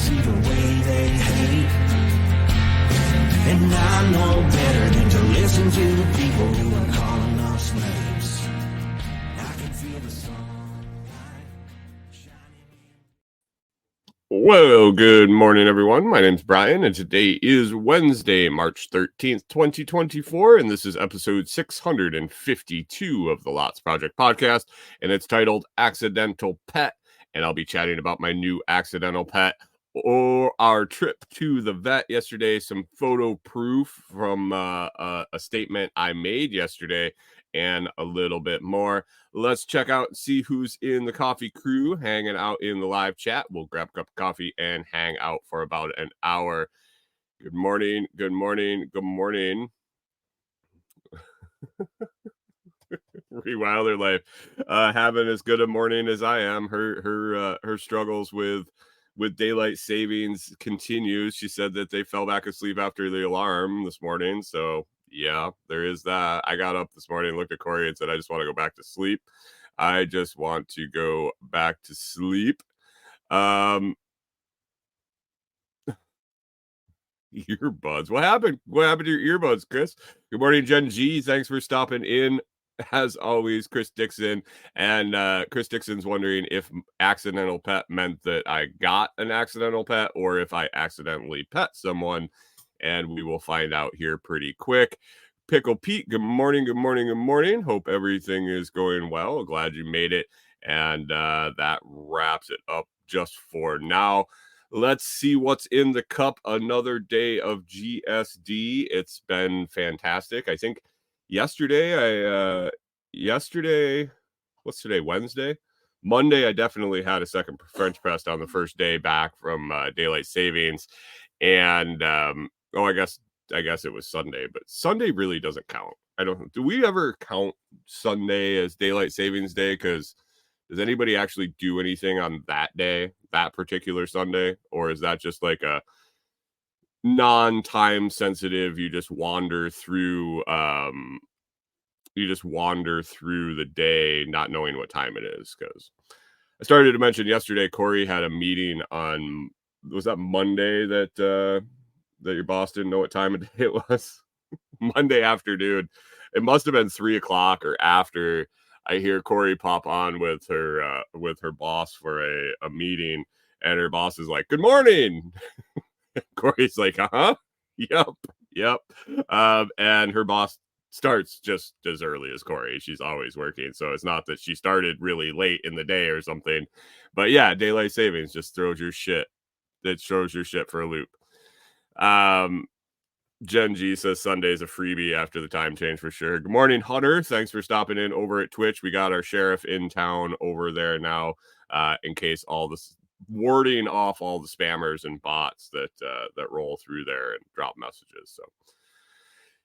see the way they hate. And I know better than to listen to the people who are calling us slaves. I can feel the sun. Well, good morning, everyone. My name's Brian, and today is Wednesday, March 13th, 2024, and this is episode 652 of the Lots Project podcast, and it's titled Accidental Pet, and I'll be chatting about my new accidental pet, or our trip to the vet yesterday, some photo proof from a statement I made yesterday, and a little bit more. Let's check out and see who's in the coffee crew hanging out in the live chat. We'll grab a cup of coffee and hang out for about an hour. Good morning. Good morning. Good morning. Rewilder life. Having as good a morning as I am. Her struggles with daylight savings continues. She said that they fell back asleep after the alarm this morning. So yeah, there is that. I got up this morning, looked at Corey and said, I just want to go back to sleep. I just want to go back to sleep. Earbuds. What happened? What happened to your earbuds, Chris? Good morning, Jen G. Thanks for stopping in. As always, Chris Dixon. And Chris Dixon's wondering if accidental pet meant that I got an accidental pet or if I accidentally pet someone. And we will find out here pretty quick. Pickle Pete, good morning, good morning, good morning. Hope everything is going well. Glad you made it. And that wraps it up just for now. Let's see what's in the cup. Another day of GSD. It's been fantastic. I think yesterday, what's today, Wednesday? Monday, I definitely had a second French press on the first day back from daylight savings. And I guess it was Sunday, but Sunday really doesn't count. Do we ever count Sunday as daylight savings day? Because does anybody actually do anything on that day, that particular Sunday? Or is that just like a non-time sensitive, you just wander through the day not knowing what time it is? Because I started to mention yesterday, Corey had a meeting on, was that Monday that your boss didn't know what time of day it was? Monday afternoon. It must have been 3:00 or after. I hear Corey pop on with her boss for a meeting, and her boss is like, "Good morning." Corey's like, "Uh-huh. Yep. And her boss starts just as early as Corey. She's always working, so it's not that she started really late in the day or something. But yeah, daylight savings just throws your shit. It throws your shit for a loop. Jen G says Sunday's a freebie after the time change for sure. Good morning, Hunter. Thanks for stopping in over at Twitch. We got our sheriff in town over there now, in case all this warding off all the spammers and bots that roll through there and drop messages. So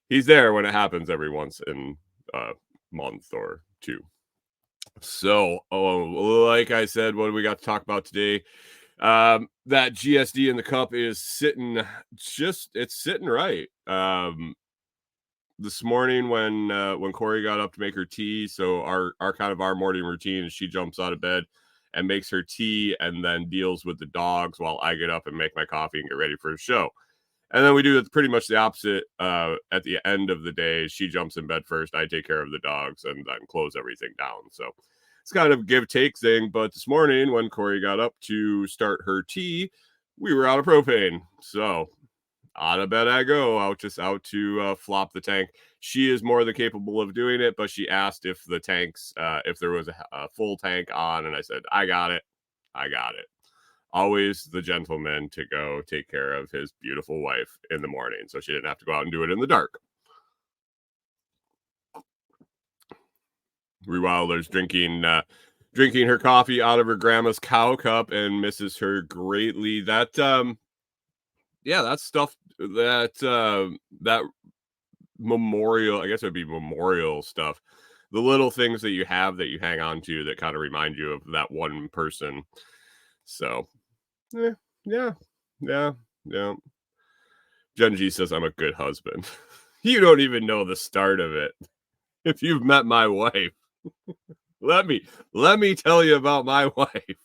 he's there when it happens every once in a month or two. So, like I said, what do we got to talk about today? That GSD in the cup is sitting right. This morning when Corey got up to make her tea, so our morning routine is she jumps out of bed and makes her tea and then deals with the dogs while I get up and make my coffee and get ready for the show. And then we do pretty much the opposite at the end of the day. She jumps in bed first, I take care of the dogs, and then close everything down. So it's kind of a give-take thing. But this morning, when Corey got up to start her tea, we were out of propane. So out of bed I go, out to flop the tank. She is more than capable of doing it, but she asked if the tanks, if there was a full tank on, and I said, I got it. Always the gentleman to go take care of his beautiful wife in the morning, so she didn't have to go out and do it in the dark. Rewilder's drinking her coffee out of her grandma's cow cup and misses her greatly. That stuff, that memorial, I guess it would be memorial stuff. The little things that you have that you hang on to that kind of remind you of that one person. So yeah. Jen G says I'm a good husband. You don't even know the start of it. If you've met my wife, let me tell you about my wife.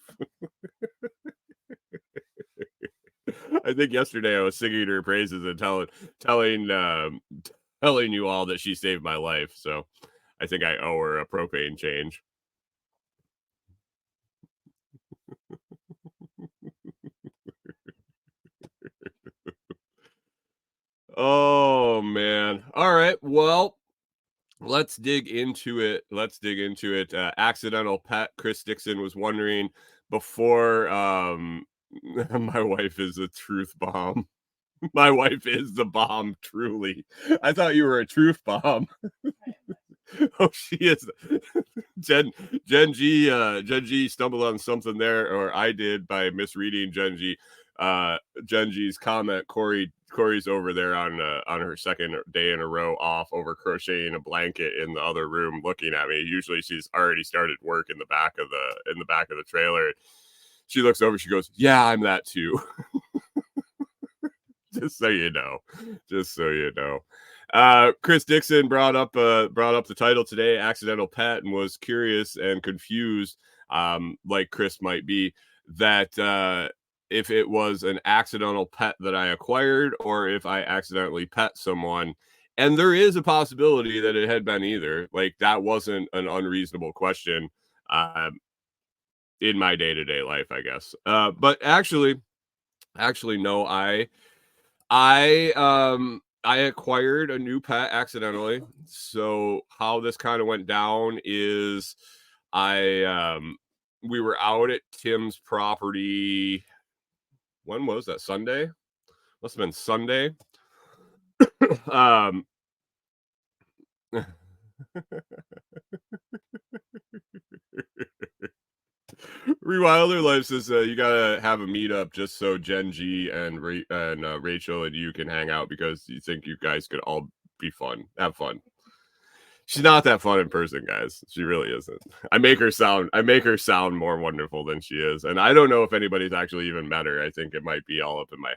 I think yesterday I was singing her praises and telling you all that she saved my life. So I think I owe her a propane change. Oh man. All right. Well, let's dig into it. Accidental pet. Chris Dixon was wondering before my wife is a truth bomb. My wife is the bomb, truly. I thought you were a truth bomb. Oh, she is. Jen Jen G stumbled on something there, or I did by misreading Jen G's comment. Corey's over there on her second day in a row off over crocheting a blanket in the other room, looking at me. Usually she's already started work in the back of the trailer. She looks over, she goes, "Yeah, I'm that too." Just so you know. Chris Dixon brought up the title today, Accidental Pet, and was curious and confused, like Chris might be, that if it was an accidental pet that I acquired or if I accidentally pet someone. And there is a possibility that it had been either. Like, that wasn't an unreasonable question in my day-to-day life, I guess. But actually, no, I acquired a new pet accidentally. So how this kind of went down is we were out at Tim's property. When was that? Sunday? Must have been Sunday. Rewilder Life says you gotta have a meetup just so Jen G and Rachel and you can hang out because you think you guys could all have fun. She's not that fun in person, guys. She really isn't. I make her sound more wonderful than she is, and I don't know if anybody's actually even met her. I think it might be all up in my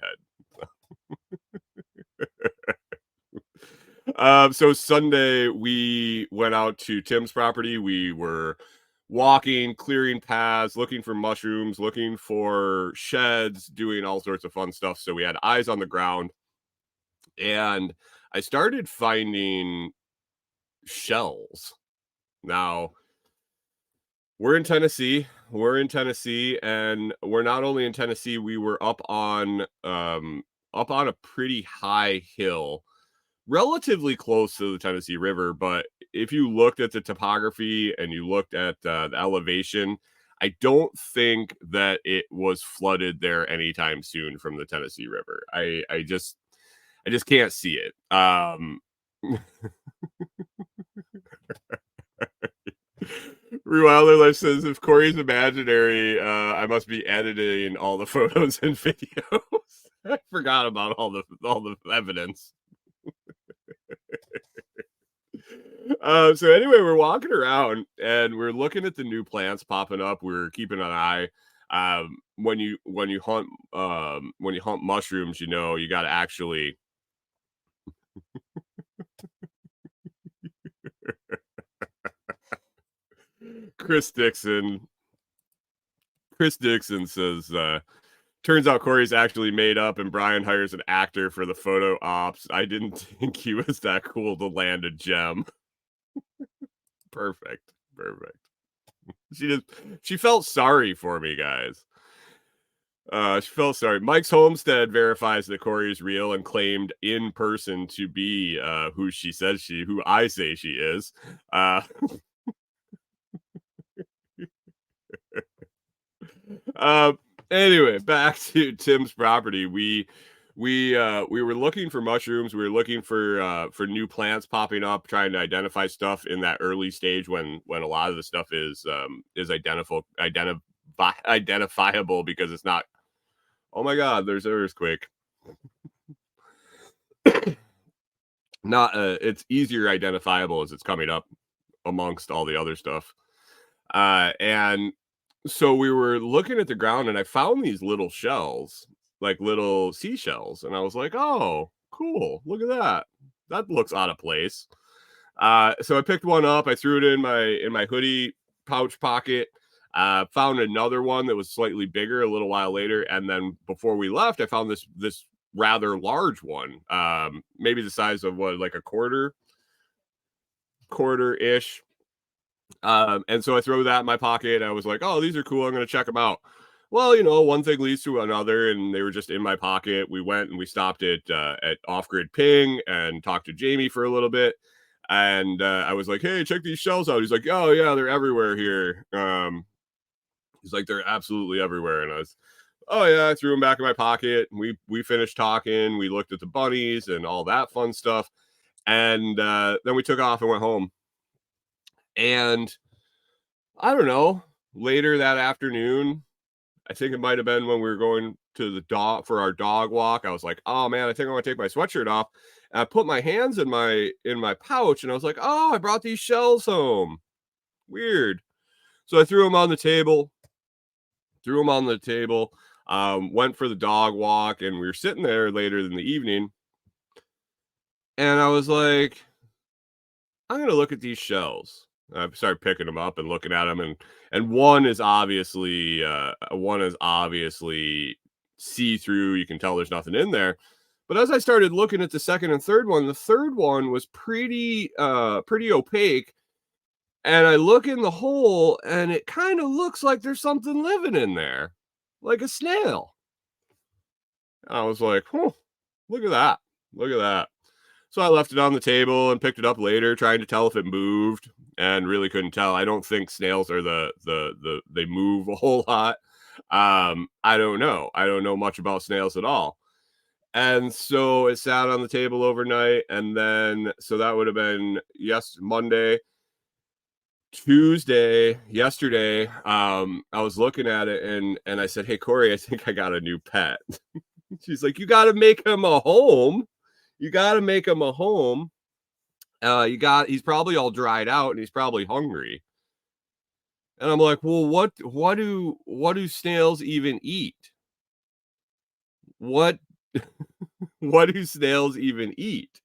head. So Sunday we went out to Tim's property. We were walking, clearing paths, looking for mushrooms, looking for sheds, doing all sorts of fun stuff. So we had eyes on the ground, and I started finding shells. Now, we're in Tennessee, and we're not only in Tennessee, we were up on a pretty high hill, relatively close to the Tennessee River. But if you looked at the topography and you looked at the elevation, I don't think that it was flooded there anytime soon from the Tennessee River. I just can't see it. Rewilder Life says, if Corey's imaginary, I must be editing all the photos and videos. I forgot about all the evidence. So anyway, we're walking around and we're looking at the new plants popping up. We're keeping an eye. When you hunt mushrooms, you know, you got to actually. Chris Dixon says, turns out Corey's actually made up and Brian hires an actor for the photo ops. I didn't think he was that cool to land a gem. Perfect. She felt sorry for me, guys. She felt sorry. Mike's Homestead verifies that Corey is real and claimed in person to be who I say she is. Anyway, back to Tim's property. We were looking for mushrooms. We were looking for new plants popping up, trying to identify stuff in that early stage when a lot of the stuff is identifiable because it's not. Oh my God, there's an earthquake. Not it's easier identifiable as it's coming up amongst all the other stuff. And so we were looking at the ground and I found these little shells, like little seashells. And I was like, oh, cool. Look at that. That looks out of place. So I picked one up. I threw it in my hoodie pouch pocket. Found another one that was slightly bigger a little while later, and then before we left, I found this rather large one, maybe the size of what, like a quarter-ish. And so I throw that in my pocket. And I was like, oh, these are cool. I'm going to check them out. Well, one thing leads to another, and they were just in my pocket. We went and we stopped at Off Grid Ping and talked to Jamie for a little bit. And I was like, hey, check these shells out. He's like, oh, yeah, they're everywhere here. He's like, they're absolutely everywhere. And I was, oh, yeah, I threw them back in my pocket. We finished talking. We looked at the bunnies and all that fun stuff. And then we took off and went home. And I don't know, later that afternoon, I think it might have been when we were going to the dog for our dog walk. I was like, oh man, I think I want to take my sweatshirt off. And I put my hands in my pouch, and I was like, oh, I brought these shells home. Weird. So I threw them on the table. Went for the dog walk, and we were sitting there later in the evening. And I was like, I'm gonna look at these shells. I started picking them up and looking at them, and one is obviously see-through. You can tell there's nothing in there. But as I started looking at the second and third one, the third one was pretty opaque. And I look in the hole, and it kind of looks like there's something living in there, like a snail. And I was like, look at that. Look at that. So I left it on the table and picked it up later, trying to tell if it moved, and really couldn't tell. I don't think snails are they move a whole lot. I don't know. I don't know much about snails at all. And so it sat on the table overnight, and then so that would have been Monday. Tuesday, yesterday, I was looking at it, and I said, hey, Corey, I think I got a new pet. She's like, you got to make him a home. He's probably all dried out, and he's probably hungry. And I'm like, well, what do snails even eat? What do snails even eat?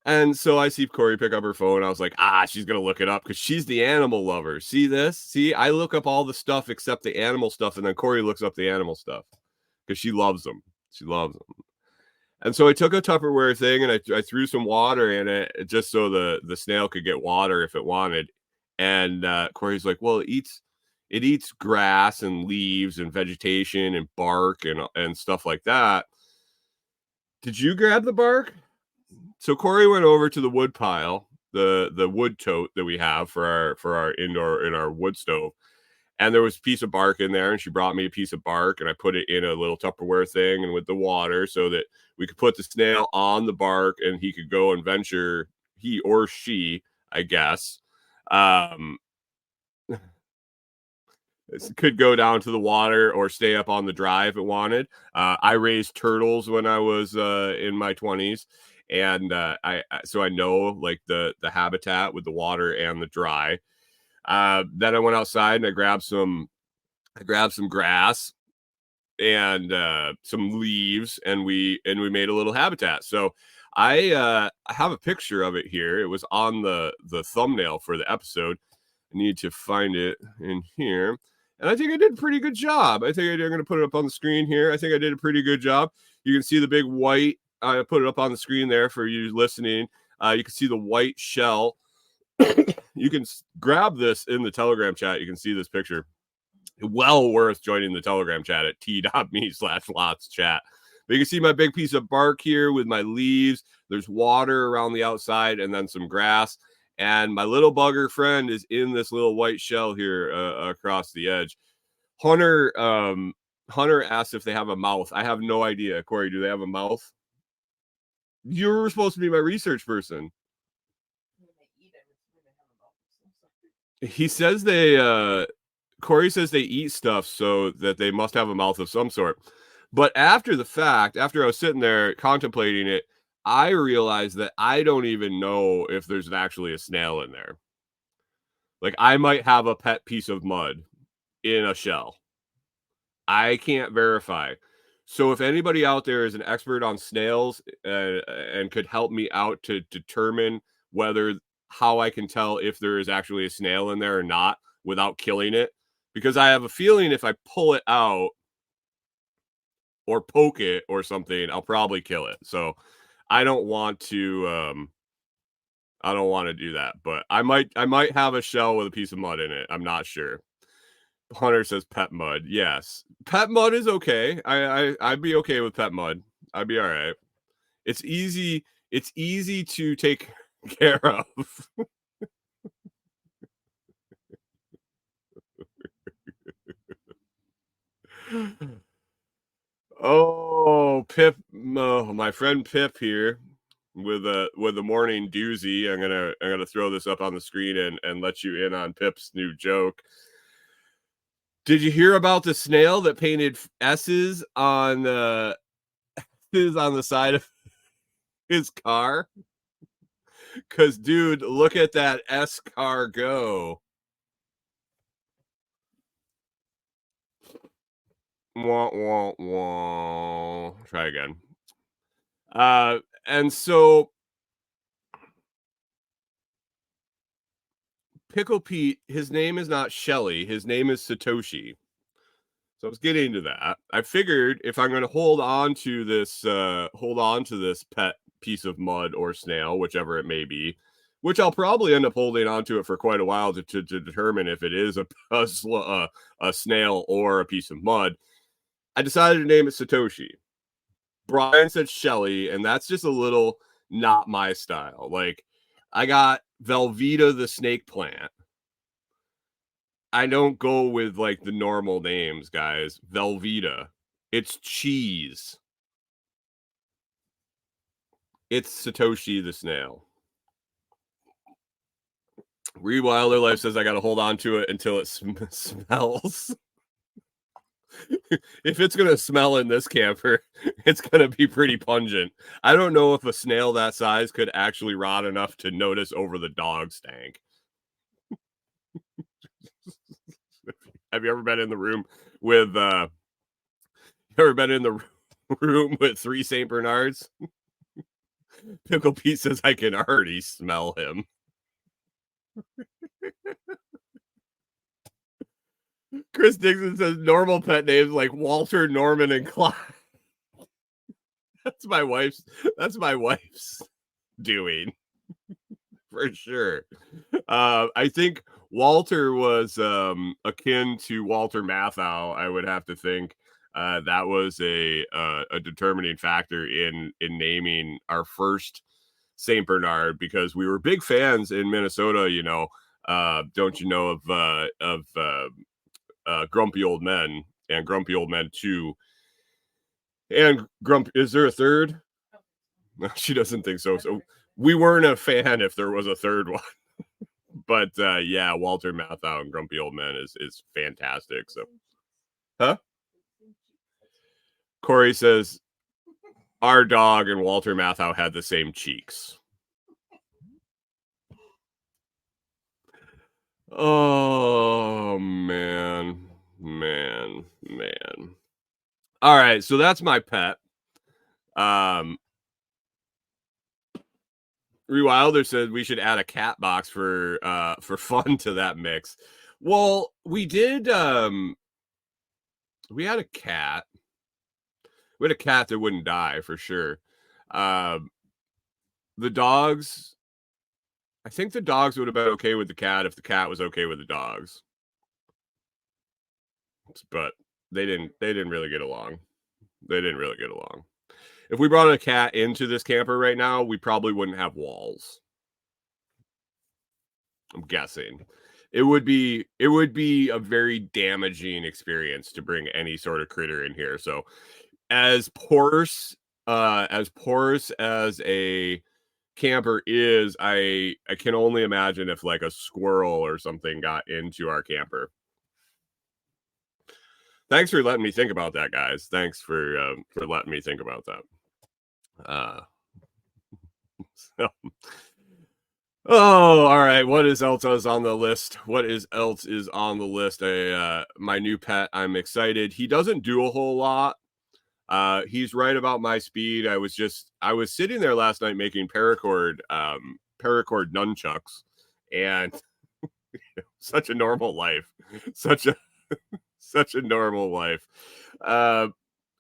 And so I see Corey pick up her phone. I was like, she's going to look it up because she's the animal lover. See this? See, I look up all the stuff except the animal stuff. And then Corey looks up the animal stuff because she loves them. And so I took a Tupperware thing, and I threw some water in it just so the snail could get water if it wanted. And Corey's like, well, it eats grass and leaves and vegetation and bark and stuff like that. Did you grab the bark? So Corey went over to the wood pile, the wood tote that we have for our indoor in our wood stove. And there was a piece of bark in there, and she brought me a piece of bark, and I put it in a little Tupperware thing and with the water so that we could put the snail on the bark, and he could go and venture, he or she, I guess, could go down to the water or stay up on the dry if it wanted. I raised turtles when I was in my 20s. And so I know like the habitat with the water and the dry. Then I went outside and I grabbed some grass and some leaves, and we made a little habitat. So I have a picture of it here. It was on the thumbnail for the episode. I need to find it in here. And I think I did a pretty good job. I'm going to put it up on the screen here. I think I did a pretty good job. You can see the big white. I put it up on the screen there for you listening. You can see the white shell. You can grab this in the Telegram chat. You can see this picture. Well worth joining the Telegram chat at t.me/LotsChat. But you can see my big piece of bark here with my leaves. There's water around the outside and then some grass. And my little bugger friend is in this little white shell here across the edge. Hunter asked if they have a mouth. I have no idea. Corey, do they have a mouth? You were supposed to be my research person. He says Corey says they eat stuff, so that they must have a mouth of some sort. But after the fact, after I was sitting there contemplating it, I realized that I don't even know if there's actually a snail in there. Like, I might have a pet piece of mud in a shell. I can't verify. So if anybody out there is an expert on snails and could help me out to determine how I can tell if there is actually a snail in there or not, without killing it, because I have a feeling if I pull it out or poke it or something, I'll probably kill it. So I don't want to do that, but I might have a shell with a piece of mud in it. I'm not sure. Hunter says pet mud. Yes. Pet mud is okay. I'd be okay with pet mud. I'd be all right. It's easy to take care of. Oh, Pip, my friend Pip here with the morning doozy. I'm gonna throw this up on the screen and let you in on Pip's new joke. Did you hear about the snail that painted S's on the side of his car? Cause dude, look at that S car go. Wah, wah, wah. Try again. And so Pickle Pete, his name is not Shelly, his name is Satoshi. So I was getting into that. I figured if I'm going to hold on to this pet piece of mud or snail, whichever it may be, which I'll probably end up holding on to it for quite a while to determine if it is a snail or a piece of mud. I decided to name it Satoshi. Brian said Shelly, and that's just a little not my style. Like, I got Velveeta the snake plant. I don't go with like the normal names, guys. Velveeta. It's cheese. It's Satoshi the snail. Reed Wilder Life says I got to hold on to it until it smells. If it's going to smell in this camper, it's going to be pretty pungent. I don't know if a snail that size could actually rot enough to notice over the dog stank. Have you ever been in the room with three St. Bernards? Pickle Pete says I can already smell him. Chris Dixon says normal pet names like Walter, Norman, and Clyde. That's my wife's doing. For sure. I think Walter was akin to Walter Matthau. I would have to think that was a determining factor in naming our first Saint Bernard, because we were big fans in Minnesota. You know, don't you know of Grumpy Old Men and Grumpy Old Men 2 and Is there a third? No, she doesn't think so. So we weren't a fan if there was a third one. But yeah, Walter Matthau and Grumpy Old Men is fantastic. So, huh? Corey says our dog and Walter Matthau had the same cheeks. Oh man. All right, so that's my pet. Rewilder said we should add a cat box for fun to that mix. Well, we did. We had a cat. We had a cat that wouldn't die for sure. The dogs. I think the dogs would have been okay with the cat if the cat was okay with the dogs. But they didn't really get along. If we brought a cat into this camper right now, we probably wouldn't have walls. I'm guessing. It would be a very damaging experience to bring any sort of critter in here. So as porous as a camper is, I can only imagine if like a squirrel or something got into our camper. Thanks for letting me think about that, guys. Thanks for letting me think about that. So, all right. What else is on the list? My new pet. I'm excited. He doesn't do a whole lot. He's right about my speed. I was sitting there last night making paracord nunchucks, and such a normal life. Such a such a normal life. Uh,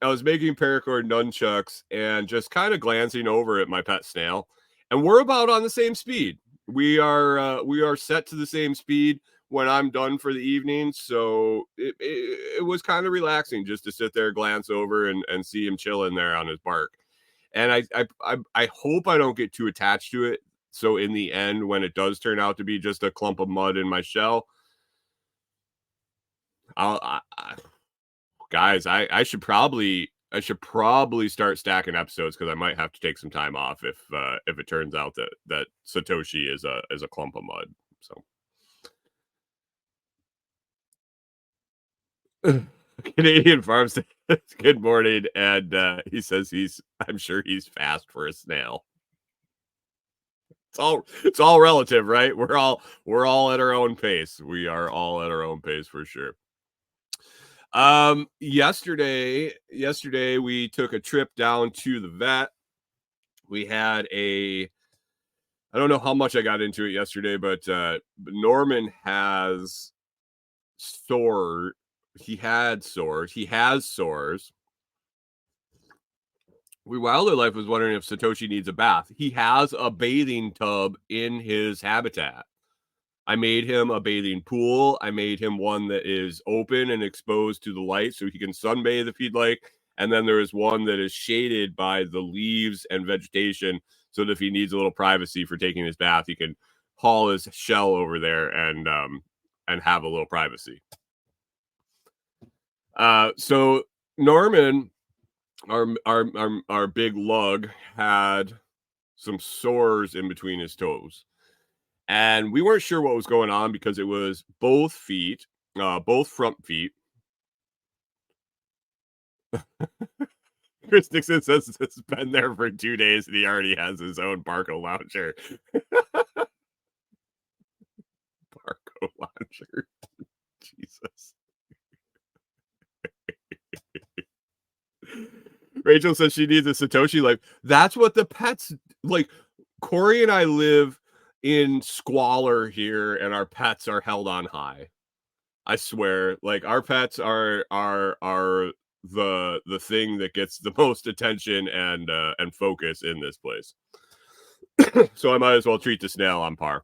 I was making paracord nunchucks and just kind of glancing over at my pet snail, and we're about on the same speed. We are set to the same speed when I'm done for the evening, so it was kind of relaxing just to sit there, glance over, and see him chilling there on his bark. And I hope I don't get too attached to it. So in the end, when it does turn out to be just a clump of mud in my shell, guys, I should probably start stacking episodes because I might have to take some time off if it turns out that Satoshi is a clump of mud. So Canadian Farm says good morning, and he says I'm sure he's fast for a snail. It's all relative, right? We're all at our own pace. We are all at our own pace for sure. Yesterday we took a trip down to the vet. We had I don't know how much I got into it yesterday, but Norman has sore. He has sores. Wildlife was wondering if Satoshi needs a bath. He has a bathing tub in his habitat. I made him a bathing pool. I made him one that is open and exposed to the light so he can sunbathe if he'd like. And then there is one that is shaded by the leaves and vegetation so that if he needs a little privacy for taking his bath, he can haul his shell over there and have a little privacy. So Norman, our big lug, had some sores in between his toes. And we weren't sure what was going on because it was both feet, both front feet. Chris Nixon says it's been there for 2 days and he already has his own Barco launcher. Barco launcher. Jesus. Rachel says she needs a Satoshi life. That's what the pets like. Corey and I live in squalor here, and our pets are held on high. I swear, like our pets are the thing that gets the most attention and focus in this place. So I might as well treat the snail on par.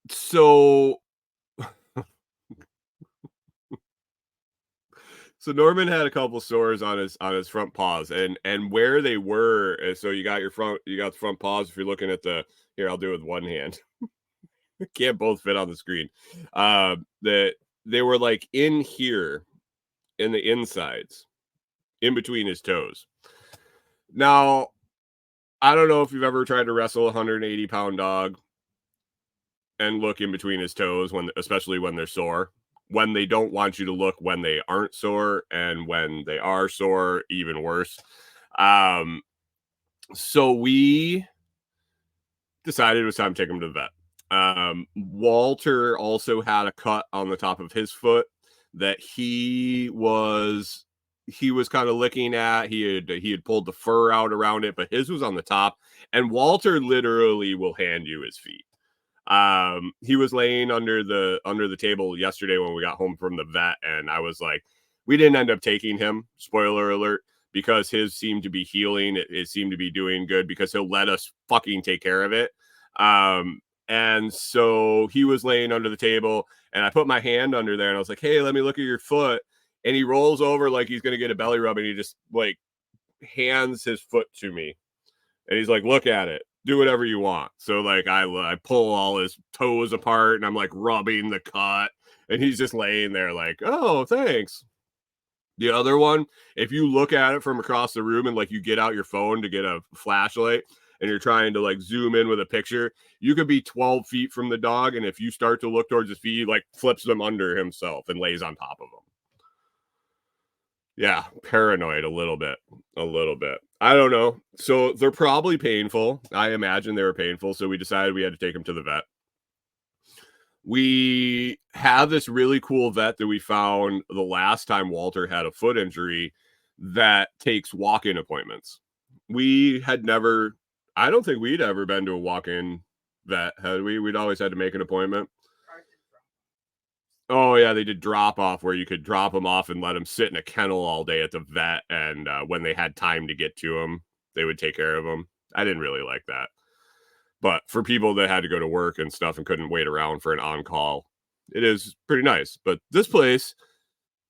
So Norman had a couple sores on his front paws, and where they were. So you got the front paws. If you're looking at here, I'll do it with one hand. Can't both fit on the screen. That they were like in here, in the insides, in between his toes. Now, I don't know if you've ever tried to wrestle a 180-pound dog and look in between his toes especially when they're sore. When they don't want you to look when they aren't sore, and when they are sore, even worse. So we decided it was time to take him to the vet. Walter also had a cut on the top of his foot that he was kind of licking at. He had pulled the fur out around it, but his was on the top. And Walter literally will hand you his feet. He was laying under the table yesterday when we got home from the vet, and I was like, we didn't end up taking him, spoiler alert, because his seemed to be healing. It seemed to be doing good because he'll let us fucking take care of it. And so he was laying under the table, and I put my hand under there, and I was like, hey, let me look at your foot. And he rolls over like he's gonna get a belly rub, and he just like hands his foot to me, and he's like, look at it. Do whatever you want. So like I pull all his toes apart and I'm like rubbing the cut, and he's just laying there like, oh, thanks. The other one, if you look at it from across the room and like you get out your phone to get a flashlight and you're trying to like zoom in with a picture, you could be 12 feet from the dog, and if you start to look towards his feet, he like flips them under himself and lays on top of them. Yeah, paranoid a little bit. I don't know. So they're probably painful. I imagine they were painful. So we decided we had to take them to the vet. We have this really cool vet that we found the last time Walter had a foot injury that takes walk-in appointments. I don't think we'd ever been to a walk-in vet, had we? We'd always had to make an appointment. Oh yeah, they did drop off where you could drop them off and let them sit in a kennel all day at the vet, and when they had time to get to them, they would take care of them. I didn't really like that, but for people that had to go to work and stuff and couldn't wait around for an on call, it is pretty nice. But this place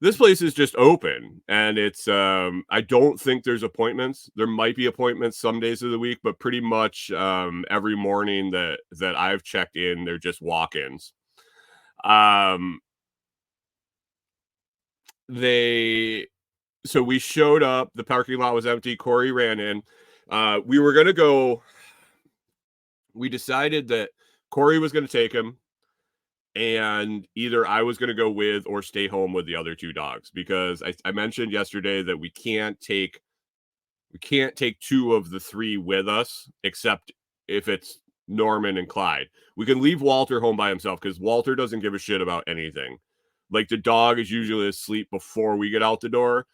is just open, and it's I don't think there's appointments. There might be appointments some days of the week, but pretty much every morning that I've checked in, they're just walk-ins. So we showed up, the parking lot was empty, Corey ran in. We were gonna go. We decided that Corey was gonna take him, and either I was gonna go with or stay home with the other two dogs, because I mentioned yesterday that we can't take two of the three with us, except if it's Norman and Clyde. We can leave Walter home by himself because Walter doesn't give a shit about anything. Like, the dog is usually asleep before we get out the door.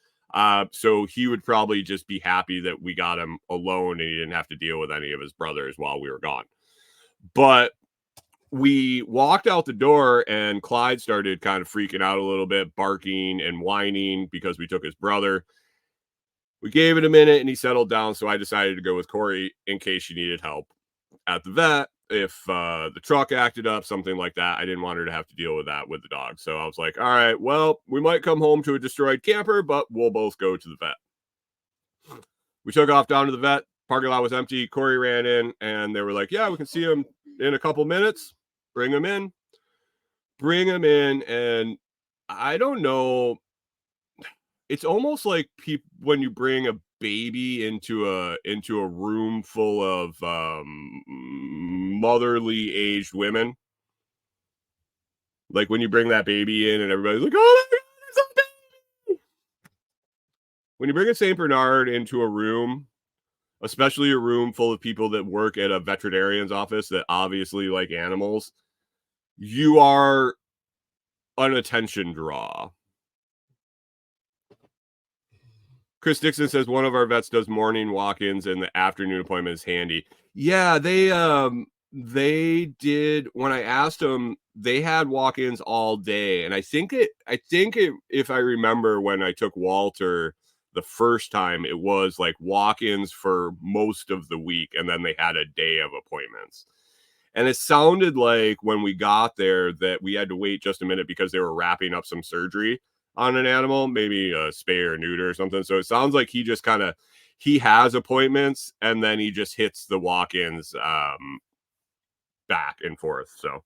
So he would probably just be happy that we got him alone and he didn't have to deal with any of his brothers while we were gone. But we walked out the door and Clyde started kind of freaking out a little bit, barking and whining because we took his brother. We gave it a minute and he settled down. So I decided to go with Corey in case she needed help at the vet. If the truck acted up, something like that, I didn't want her to have to deal with that with the dog. So I was like, all right, well, we might come home to a destroyed camper, but we'll both go to the vet. We took off down to the vet. Parking lot was empty. Corey ran in and they were like, yeah, we can see him in a couple minutes. Bring him in. And I don't know. It's almost like when you bring a baby into a room full of motherly aged women. Like when you bring that baby in and everybody's like, oh my God, there's a baby. When you bring a St. Bernard into a room, especially a room full of people that work at a veterinarian's office that obviously like animals, you are an attention draw. Chris Dixon says one of our vets does morning walk-ins and the afternoon appointment is handy. Yeah, they did. When I asked them, they had walk-ins all day, and I think if I remember when I took Walter the first time, it was like walk-ins for most of the week, and then they had a day of appointments. And it sounded like when we got there that we had to wait just a minute because they were wrapping up some surgery on an animal, maybe a spay or neuter or something. So it sounds like he just he has appointments and then he just hits the walk-ins back and forth. So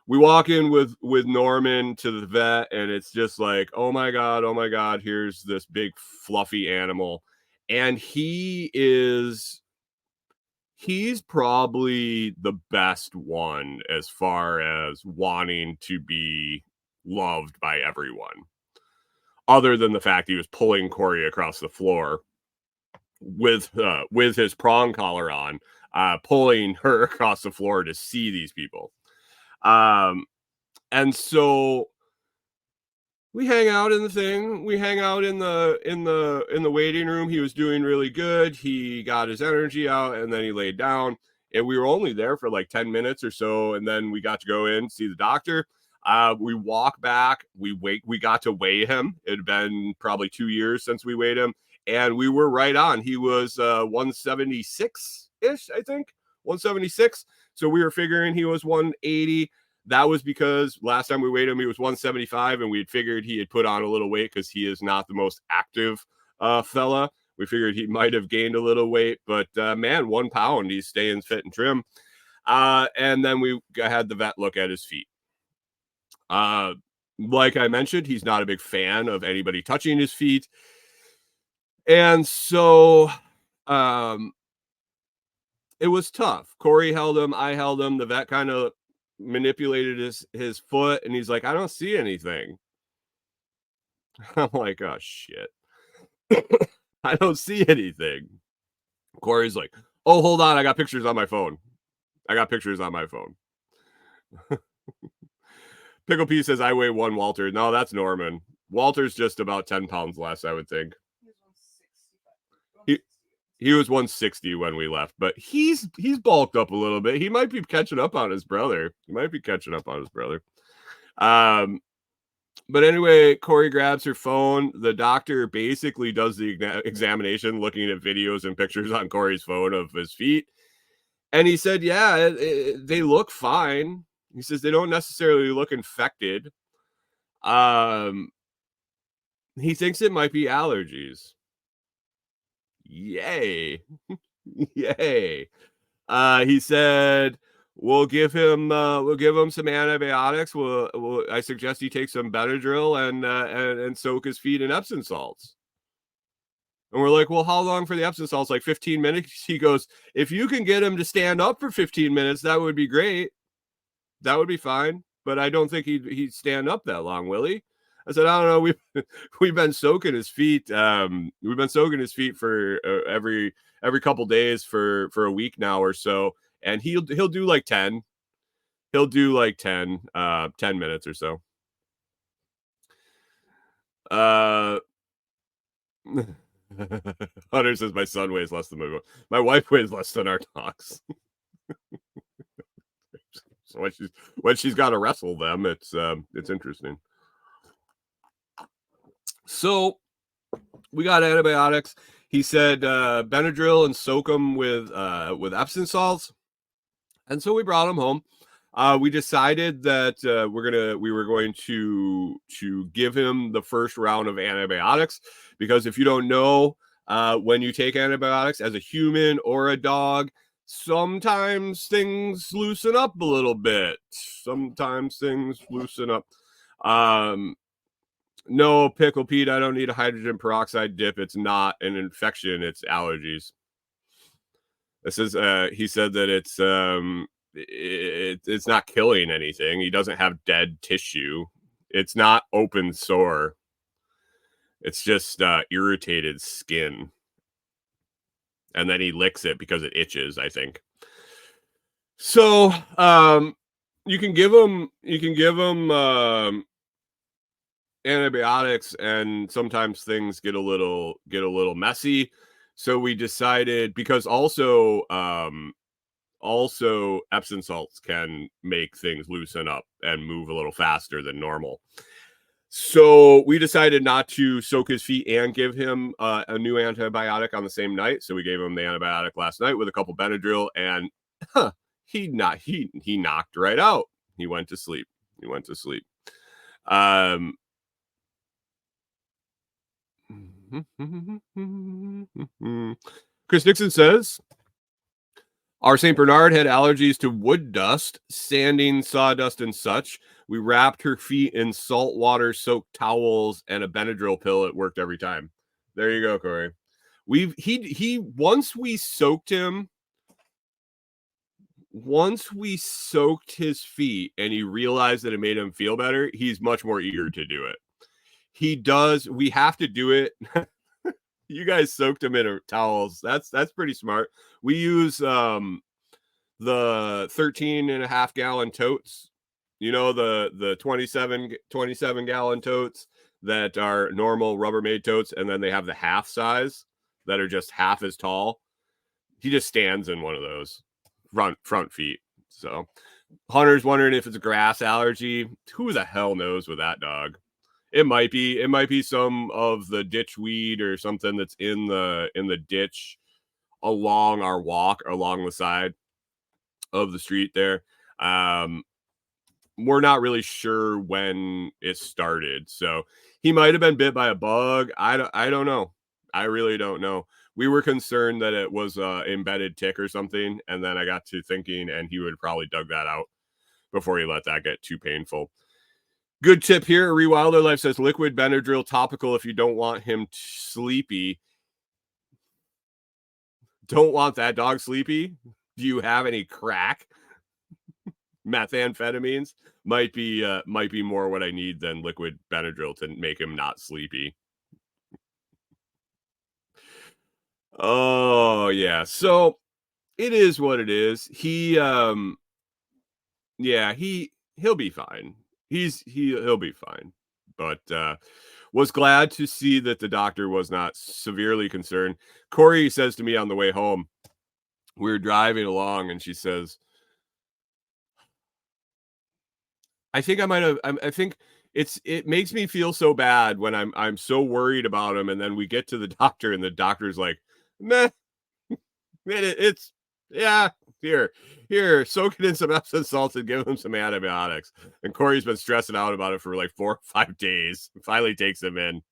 we walk in with Norman to the vet and it's just like, oh my God, here's this big fluffy animal. And he's probably the best one as far as wanting to be loved by everyone. Other than the fact he was pulling Corey across the floor with his prong collar on, pulling her across the floor to see these people. And so we hang out in the thing. We hang out in the waiting room. He was doing really good. He got his energy out and then he laid down. And we were only there for like 10 minutes or so. And then we got to go in, see the doctor. We walk back. We got to weigh him. It had been probably 2 years since we weighed him. And we were right on. He was 176-ish, I think. 176. So we were figuring he was 180. That was because last time we weighed him, he was 175, and we had figured he had put on a little weight because he is not the most active fella. We figured he might have gained a little weight, but man, 1 pound, he's staying fit and trim. And then we had the vet look at his feet. Like I mentioned, he's not a big fan of anybody touching his feet. And so it was tough. Corey held him. I held him. The vet kind of manipulated his foot and he's like, I don't see anything. I'm like, oh shit. I don't see anything. Corey's like, oh, hold on, I got pictures on my phone. Pickle P says I weigh 1 Walter. No, that's Norman. Walter's just about 10 pounds less, I would think. He was 160 when we left, but he's bulked up a little bit. He might be catching up on his brother. But anyway, Corey grabs her phone. The doctor basically does the examination, looking at videos and pictures on Corey's phone of his feet. And he said, yeah, they look fine. He says they don't necessarily look infected. He thinks it might be allergies. Yay. Yay. He said, we'll give him some antibiotics. I suggest he take some Benadryl and soak his feet in Epsom salts. And we're like, well, how long for the Epsom salts? Like 15 minutes? He goes, if you can get him to stand up for 15 minutes, that would be great. That would be fine. But I don't think he'd stand up that long, will he? I said, I don't know. We've been soaking his feet. We've been soaking his feet for every couple days for a week now or so. And he'll do like 10. He'll do like 10 minutes or so. Hunter says my son weighs less than my wife weighs less than our dogs. So when she's got to wrestle them, it's interesting. So we got antibiotics. He said Benadryl and soak them with Epsom salts. And so we brought him home. We decided that we were going to give him the first round of antibiotics, because if you don't know, when you take antibiotics as a human or a dog, sometimes things loosen up a little bit. No, Pickle Pete, I don't need a hydrogen peroxide dip. It's not an infection. It's allergies. This is, he said that it's not killing anything. He doesn't have dead tissue. It's not open sore. It's just irritated skin. And then he licks it because it itches, I think. So, you can give him antibiotics, and sometimes things get a little messy. So we decided, because also Epsom salts can make things loosen up and move a little faster than normal. So we decided not to soak his feet and give him a new antibiotic on the same night. So we gave him the antibiotic last night with a couple Benadryl, and he knocked right out. He went to sleep. Chris Nixon says, our St. Bernard had allergies to wood dust, sanding, sawdust, and such. We wrapped her feet in salt water soaked towels and a Benadryl pill. It worked every time. There you go, Corey. Once we soaked his feet and he realized that it made him feel better, he's much more eager to do it. He does. We have to do it. You guys soaked him in towels. That's pretty smart. We use the 13.5 gallon totes. You know, the 27 gallon totes that are normal Rubbermaid totes, and then they have the half size that are just half as tall. He just stands in one of those front feet. So Hunter's wondering if it's a grass allergy. Who the hell knows with that dog? It might be some of the ditch weed or something that's in the ditch along our walk, along the side of the street there. We're not really sure when it started. So he might have been bit by a bug. I don't know. I really don't know. We were concerned that it was a embedded tick or something. And then I got to thinking, and he would have probably dug that out before he let that get too painful. Good tip here. Rewilder Life says liquid Benadryl topical if you don't want him sleepy. Don't want that dog sleepy? Do you have any crack? Methamphetamines might be more what I need than liquid Benadryl to make him not sleepy. Oh yeah. So it is what it is. He'll be fine. He'll be fine. But Was glad to see that the doctor was not severely concerned. Corey says to me on the way home, we were driving along, and she says, I think I might have. I think it makes me feel so bad when I'm so worried about him, and then we get to the doctor, and the doctor's like, "Meh, it's yeah, here, soak it in some Epsom salts and give him some antibiotics." And Corey's been stressing out about it for like 4 or 5 days. Finally takes him in.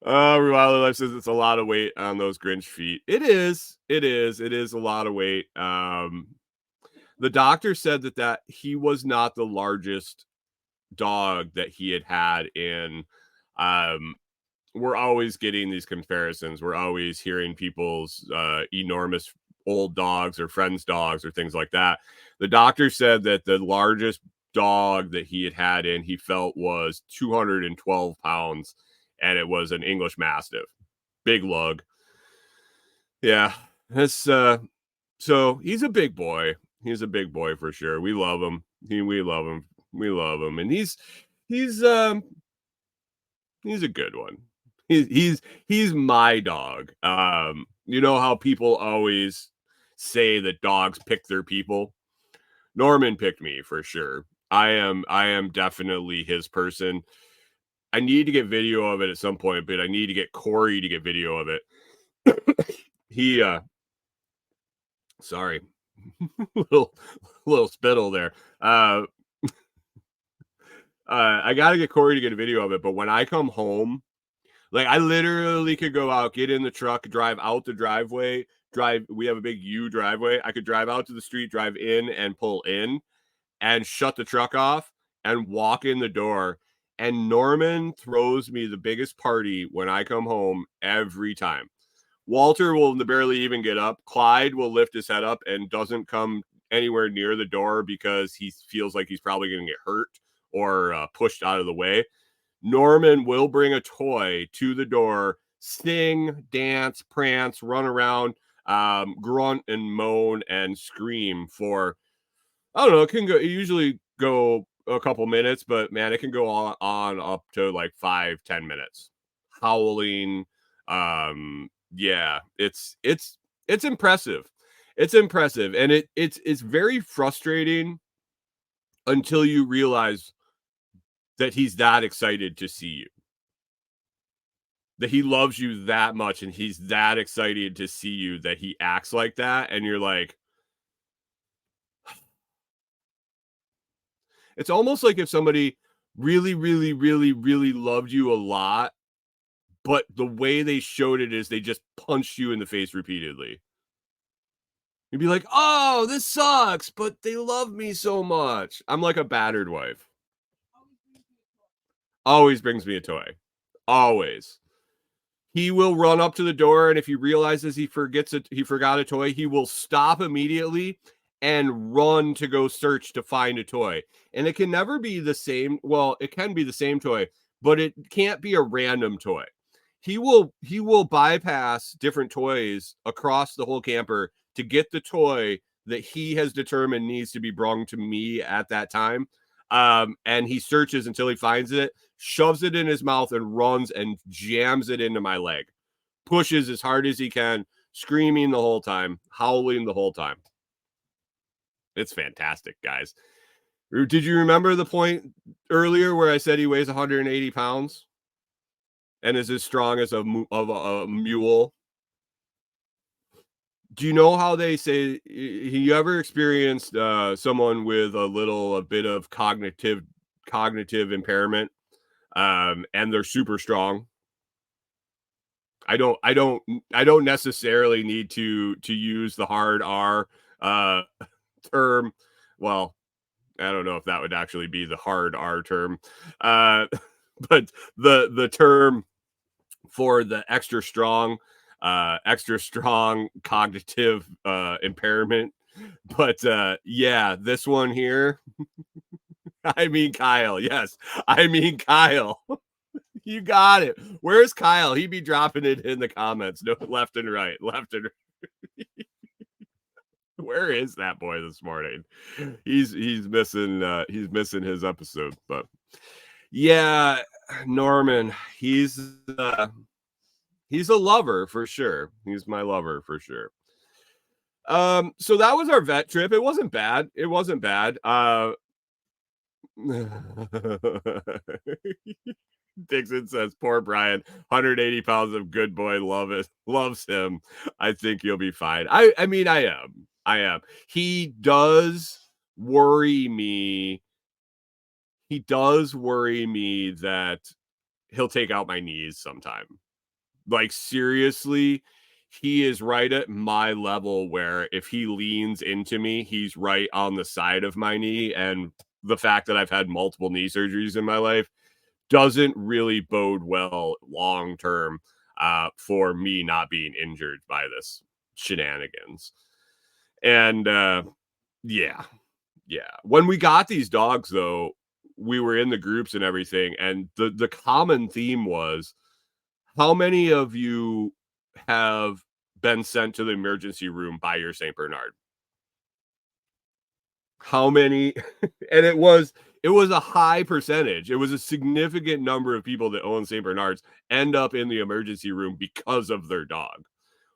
Revival Life says it's a lot of weight on those Grinch feet. It is. It is a lot of weight. The doctor said that he was not the largest dog that he had in. We're always getting these comparisons. We're always hearing people's enormous old dogs or friends' dogs or things like that. The doctor said that the largest dog that he had in, he felt, was 212 pounds, and it was an English Mastiff, big lug. Yeah, that's so he's a big boy. He's a big boy for sure. We love him. We love him. We love him, and he's a good one. He's my dog. You know how people always say that dogs pick their people? Norman picked me for sure. I am definitely his person. I need to get video of it at some point, but I need to get Corey to get video of it. He sorry. little spittle there. I gotta get Corey to get a video of it, but when I come home, like I literally could go out, get in the truck, drive out the driveway, we have a big U driveway. I could drive out to the street, drive in and pull in and shut the truck off and walk in the door. And Norman throws me the biggest party when I come home every time. Walter will barely even get up. Clyde will lift his head up and doesn't come anywhere near the door because he feels like he's probably going to get hurt or pushed out of the way. Norman will bring a toy to the door, sing, dance, prance, run around, grunt and moan and scream for, I don't know, it usually go a couple minutes, but man, it can go on up to like 5-10 minutes. Howling. Yeah, it's impressive. It's impressive. And it's very frustrating until you realize that he's that excited to see you. That he loves you that much and he's that excited to see you that he acts like that. And you're like, it's almost like if somebody really, really, really, really loved you a lot, but the way they showed it is they just punched you in the face repeatedly. You'd be like, oh, this sucks, but they love me so much. I'm like a battered wife. Always brings me a toy. Always. He will run up to the door, and if he realizes he forgot a toy, he will stop immediately and run to go search to find a toy. And it can never be the same. Well, it can be the same toy, but it can't be a random toy. He will bypass different toys across the whole camper to get the toy that he has determined needs to be brought to me at that time. And he searches until he finds it, shoves it in his mouth, and runs and jams it into my leg. Pushes as hard as he can, screaming the whole time, howling the whole time. It's fantastic, guys. Did you remember the point earlier where I said he weighs 180 pounds and is as strong as a mule? Do you know how they say, you ever experienced someone with a bit of cognitive impairment, and they're super strong? I don't necessarily need to use the hard R term. Well, I don't know if that would actually be the hard R term, but the term for the extra strong cognitive impairment. But yeah, this one here, I mean Kyle. Yes, I mean Kyle. You got it. Where's Kyle? He'd be dropping it in the comments. No, left and right. Where is that boy this morning? He's missing his episode, but yeah, Norman, he's a lover for sure. He's my lover for sure. So that was our vet trip. It wasn't bad. Dixon says, poor Brian, 180 pounds of good boy loves him. I think you'll be fine. I mean, I am. He does worry me. That he'll take out my knees sometime. Like, seriously, he is right at my level where if he leans into me, he's right on the side of my knee. And the fact that I've had multiple knee surgeries in my life doesn't really bode well long term for me not being injured by this shenanigans. And yeah. When we got these dogs, though, we were in the groups and everything, and the common theme was, how many of you have been sent to the emergency room by your St. Bernard? How many? And it was a high percentage. It was a significant number of people that own St. Bernards end up in the emergency room because of their dog.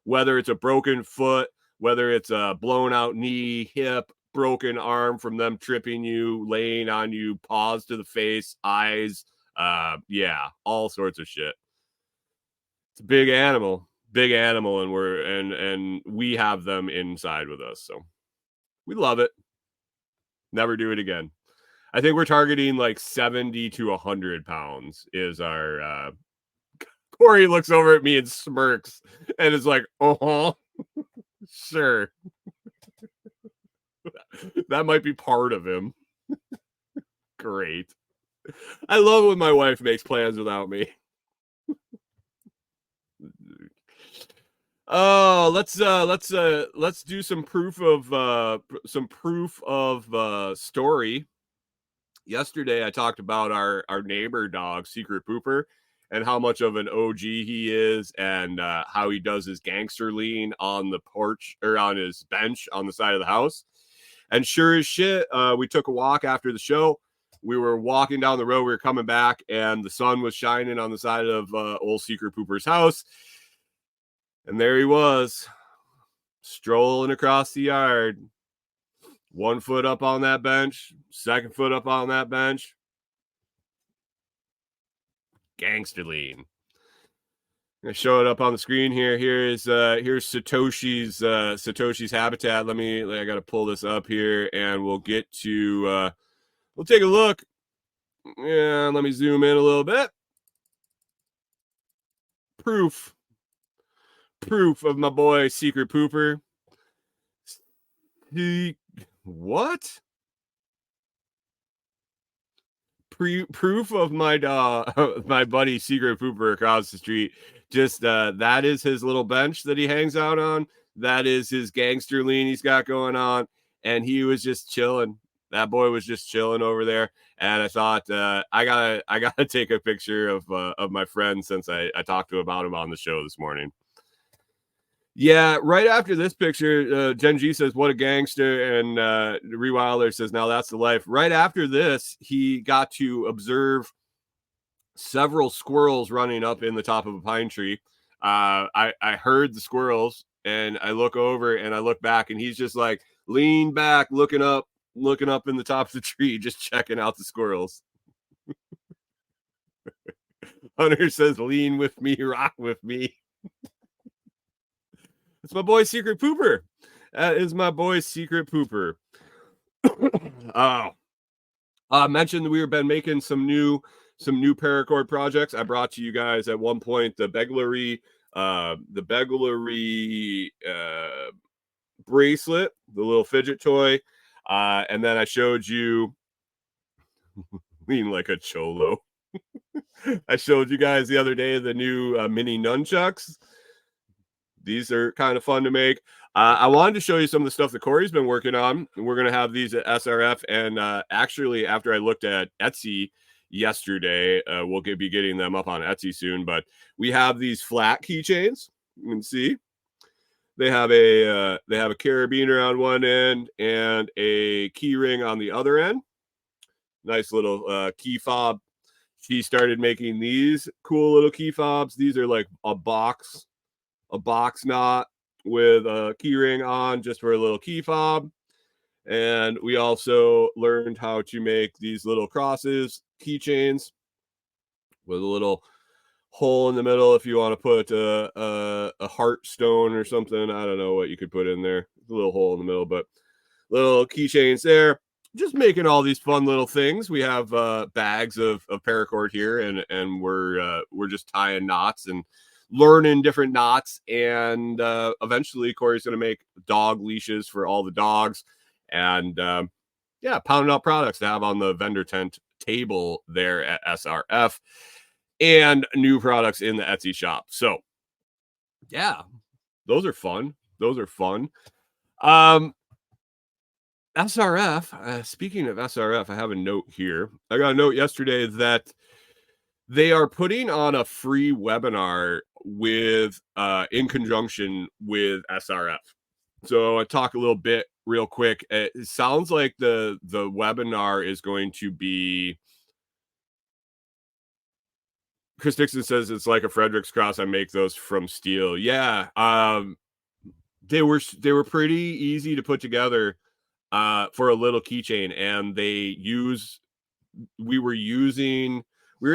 Whether it's a broken foot, whether it's a blown out knee, hip, broken arm from them tripping you, laying on you, paws to the face, eyes, all sorts of shit. It's a big animal, and we have them inside with us, so we love it. Never do it again. I think we're targeting like 70 to 100 pounds is our Corey looks over at me and smirks and is like, sure. That might be part of him. Great. I love when my wife makes plans without me. Oh, let's do some proof of story. Yesterday I talked about our neighbor dog, Secret Pooper, and how much of an OG he is, and how he does his gangster lean on the porch or on his bench on the side of the house. And sure as shit, we took a walk after the show. We were walking down the road, we were coming back, and the sun was shining on the side of old Secret Pooper's house. And there he was, strolling across the yard. 1 foot up on that bench, 2nd foot up on that bench. Gangster lean. I show it up on the screen here. Here's Satoshi's habitat. I got to pull this up here, and we'll get to we'll take a look. Yeah, let me zoom in a little bit. Proof of my boy Secret Pooper. What? Proof of my dog, my buddy Secret Pooper across the street. Just that is his little bench that he hangs out on. That is his gangster lean he's got going on, and he was just chilling. That boy was just chilling over there, and I thought I gotta take a picture of my friend since I talked to about him on the show this morning. Yeah, right after this picture, Gen G says, what a gangster, and Rewilder says, now that's the life. Right after this, he got to observe several squirrels running up in the top of a pine tree. I heard the squirrels, and I look over, and I look back, and he's just like, lean back, looking up in the top of the tree, just checking out the squirrels. Hunter says, lean with me, rock with me. It's my boy Secret Pooper. That is my boy Secret Pooper. I mentioned that we have been making some new paracord projects. I brought to you guys at one point the Beglery bracelet, the little fidget toy, and then I showed you lean like a cholo. I showed you guys the other day the new mini nunchucks. These are kind of fun to make. I wanted to show you some of the stuff that Corey's been working on. We're going to have these at SRF. And actually, after I looked at Etsy yesterday, we'll be getting them up on Etsy soon. But we have these flat keychains. You can see. They have a carabiner on one end and a key ring on the other end. Nice little key fob. She started making these cool little key fobs. These are like a box knot with a key ring on just for a little key fob. And we also learned how to make these little crosses, keychains with a little hole in the middle if you want to put a heart stone or something. I don't know what you could put in there. A little hole in the middle, but little keychains there. Just making all these fun little things. We have bags of paracord here, and we're just tying knots and learning different knots. And eventually, Corey's going to make dog leashes for all the dogs, and pounding out products to have on the vendor tent table there at SRF, and new products in the Etsy shop. So, yeah, those are fun. SRF, speaking of SRF, I have a note here. I got a note yesterday that they are putting on a free webinar with in conjunction with SRF. So I talk a little bit real quick. It sounds like the webinar is going to be, Chris Dixon says it's like a Frederick's cross. I make those from steel. Yeah. They were pretty easy to put together for a little keychain, and we were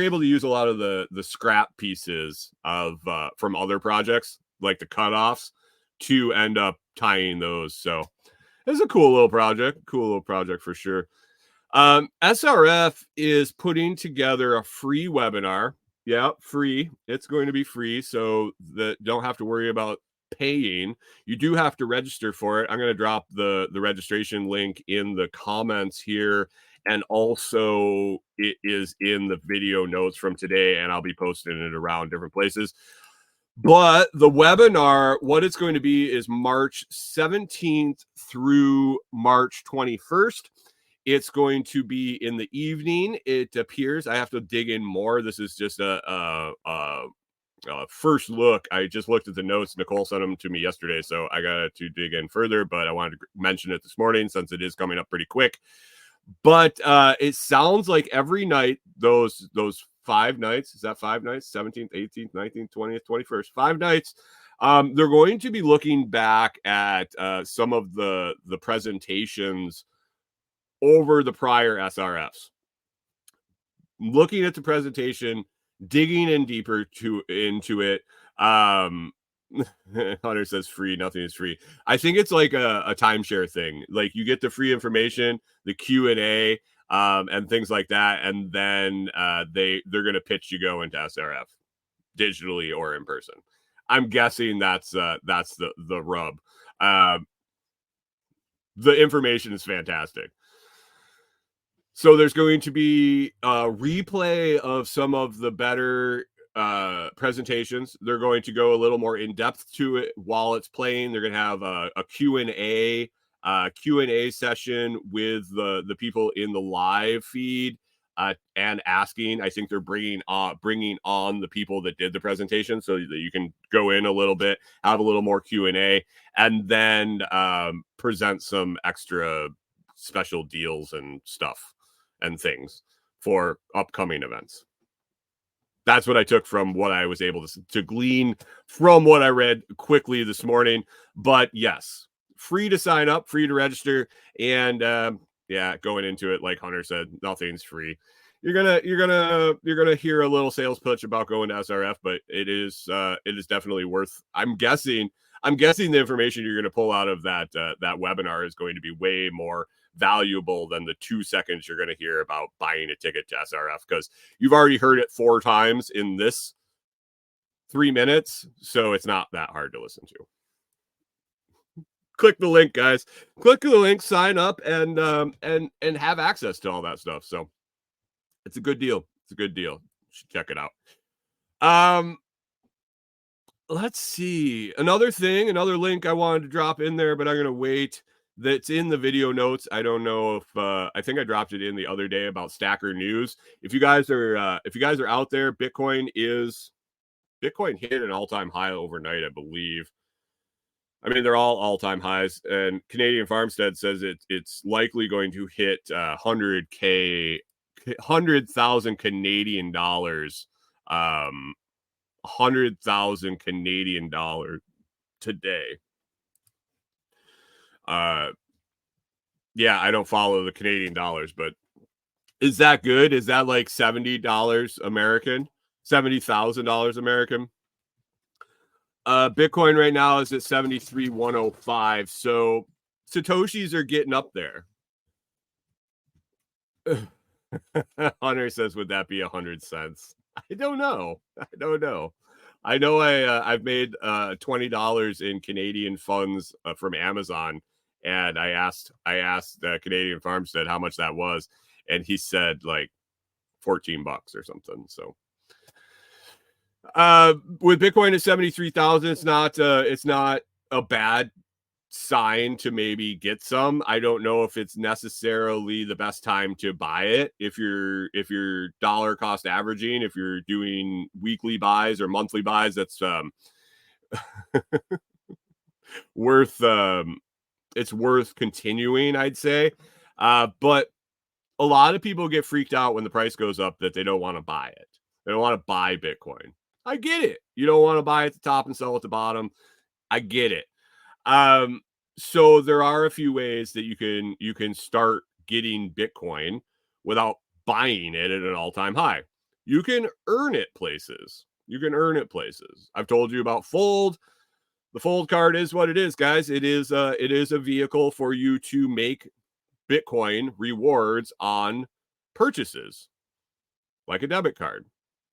able to use a lot of the scrap pieces of from other projects, like the cutoffs, to end up tying those. So it's a cool little project for sure. SRF is putting together a free webinar. Yeah, free. It's going to be free, so that don't have to worry about paying. You do have to register for it. I'm going to drop the registration link in the comments here, and also it is in the video notes from today, and I'll be posting it around different places. But the webinar, what it's going to be is March 17th through March 21st. It's going to be in the evening. It appears, I have to dig in more. This is just a first look. I just looked at the notes. Nicole sent them to me yesterday, so I got to dig in further, but I wanted to mention it this morning since it is coming up pretty quick. But it sounds like every night, those 5 nights, is that 5 nights? 17th, 18th, 19th, 20th, 21st, 5 nights. They're going to be looking back at some of the presentations over the prior SRFs. Looking at the presentation, digging in deeper into it. Hunter says free, nothing is free. I think it's like a timeshare thing. Like you get the free information, the Q&A, and things like that, and then they're going to pitch you go into SRF digitally or in person. I'm guessing that's the rub. The information is fantastic. So there's going to be a replay of some of the better presentations. They're going to go a little more in depth to it while it's playing. They're going to have a Q&A session with the people in the live feed and asking. I think they're bringing on the people that did the presentation so that you can go in a little bit, have a little more Q&A, and then present some extra special deals and stuff and things for upcoming events. That's what I took from what I was able to glean from what I read quickly this morning. But yes, free to sign up, free to register, and going into it, like Hunter said, nothing's free. You're gonna hear a little sales pitch about going to SRF, but it is definitely worth. I'm guessing the information you're going to pull out of that webinar is going to be way more valuable than the 2 seconds you're going to hear about buying a ticket to SRF, because you've already heard it 4 times in this 3 minutes, so it's not that hard to listen to. Click the link, guys. Click the link, sign up, and have access to all that stuff. So it's a good deal. You should check it out. Let's see. Another link I wanted to drop in there, but I'm going to wait. That's in the video notes. I don't know if I think I dropped it in the other day about Stacker News. If you guys are out there, Bitcoin hit an all-time high overnight, I believe. I mean, they're all-time highs, and Canadian Farmstead says it's likely going to hit 100,000 Canadian dollars, 100,000 Canadian dollars today. Yeah, I don't follow the Canadian dollars, but is that good? Is that like $70 American? $70,000 American? Bitcoin right now is at 73,105. So Satoshis are getting up there. Hunter says, would that be 100 cents? I don't know. I know I've made $20 in Canadian funds from Amazon, and I asked Canadian Farmstead how much that was, and he said like $14 or something. So with Bitcoin at 73,000, it's not a bad sign to maybe get some. I don't know if it's necessarily the best time to buy it. If you're dollar cost averaging, if you're doing weekly buys or monthly buys, that's worth it's worth continuing, I'd say. But a lot of people get freaked out when the price goes up that they don't want to buy it. They don't want to buy Bitcoin. I get it. You don't want to buy at the top and sell at the bottom. I get it. So there are a few ways that you can start getting Bitcoin without buying it at an all-time high. You can earn it places. I've told you about Fold. The Fold card is what it is, guys. It is a vehicle for you to make Bitcoin rewards on purchases, like a debit card.